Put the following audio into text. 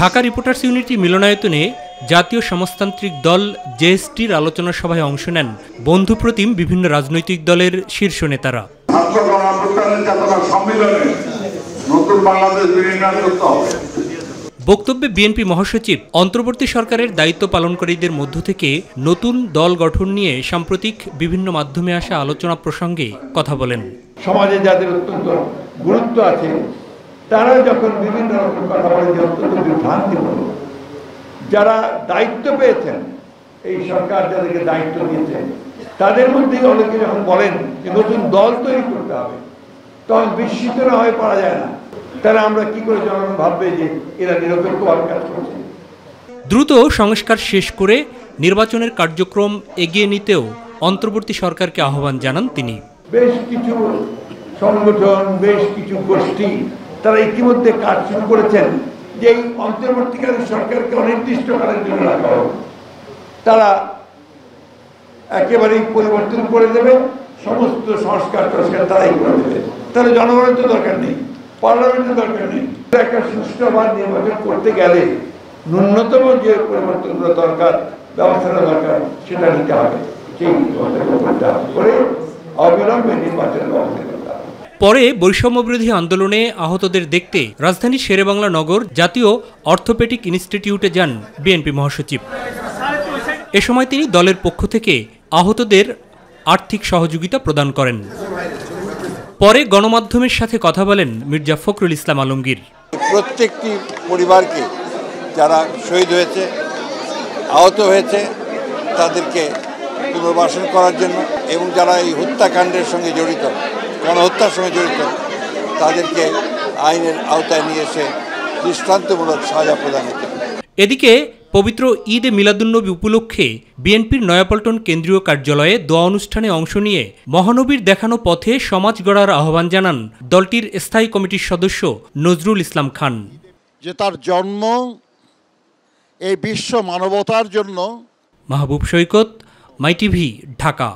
Dhaka reporters unity মিলনায়তনে জাতীয় সমাজতান্ত্রিক দল জেএসটির আলোচনা সভায় অংশ নেন বন্ধুপ্রতিম বিভিন্ন রাজনৈতিক দলের শীর্ষ নেতারা। বক্তব্যে বিএনপি মহাসচিব অন্তর্বর্তী সরকারের দায়িত্ব পালনকারীদের মধ্য থেকে নতুন দল গঠন নিয়ে সাম্প্রতিক বিভিন্ন মাধ্যমে আসা আলোচনা প্রসঙ্গে কথা বলেন। সমাজে যাদের অত্যন্ত গুরুত্ব আছে তারা যখন বিভিন্ন রকম কথা বলে যে অত্যন্ত বিভ্রান্তিমূলক, যারা দায়িত্ব পেয়েছেন এই সরকার যাদেরকে দায়িত্ব দিয়েছে তাদের মধ্যে অনেকে যখন বলেন যে নতুন দল তৈরি করতে হবে তখন বিস্মিত না হয়ে পারা যায় না। তারা আমরা কি করে জনগণ ভাববে যে এরা নিরপেক্ষভাবে কাজ করছে। দ্রুত সংস্কার শেষ করে নির্বাচনের কার্যক্রম এগিয়ে নিতেও অন্তর্বর্তী সরকারকে আহ্বান জানান তিনি। বেশ কিছু সংগঠন, বেশ কিছু গোষ্ঠী তারা ইতিমধ্যে কাজ শুরু করেছেন যে এই অন্তর্বর্তীকালীন সরকারকে অনির্দিষ্টকালের জন্য রাখা হবে। তারা একেবারেই পরিবর্তন করে দেবে, সমস্ত সংস্কার তারাই করে দেবে। তাহলে জনগণের তো দরকার নেই, পার্লামেন্টের দরকার নেই। একটা সুষ্ঠুভাবে নির্বাচন করতে গেলে ন্যূনতম যে পরিবর্তনগুলো দরকার, ব্যবস্থাটা দরকার, সেটা নিতে হবে। সেই করতে হবে করে অবিলম্বে নির্বাচনের ব্যবস্থা করতে হবে। পরে বৈষম্যবিরোধী আন্দোলনে আহতদের দেখতে রাজধানীর শেরেবাংলা নগর জাতীয় অর্থোপেডিক ইনস্টিটিউটে যান বিএনপি মহাসচিব। এ সময় তিনি দলের পক্ষ থেকে আহতদের আর্থিক সহযোগিতা প্রদান করেন। পরে গণমাধ্যমের সাথে কথা বলেন মির্জা ফখরুল ইসলাম আলমগীর। প্রত্যেকটি পরিবারকে যারা শহীদ হয়েছে, আহত হয়েছে, তাদেরকে পুনর্বাসন করার জন্য এবং যারা এই হত্যাকাণ্ডের সঙ্গে জড়িত, গণহত্যার সঙ্গে জড়িত, তাদেরকে আইনের আওতায় নিয়ে এসে দৃষ্টান্তমূলক সাজা প্রদানের জন্য। এদিকে পবিত্র ঈদে মিলাদুন্নবী উপলক্ষে বিএনপির নয়াপল্টন কেন্দ্রীয় কার্যালয়ে দোয়া অনুষ্ঠানে অংশ নিয়ে মহানবীর দেখানো পথে সমাজ গড়ার আহ্বান জানান দলটির স্থায়ী কমিটির সদস্য নজরুল ইসলাম খান। যে তার জন্ম এই বিশ্ব মানবতার জন্য। মাহবুব সৈকত, মাই টিভি, ঢাকা।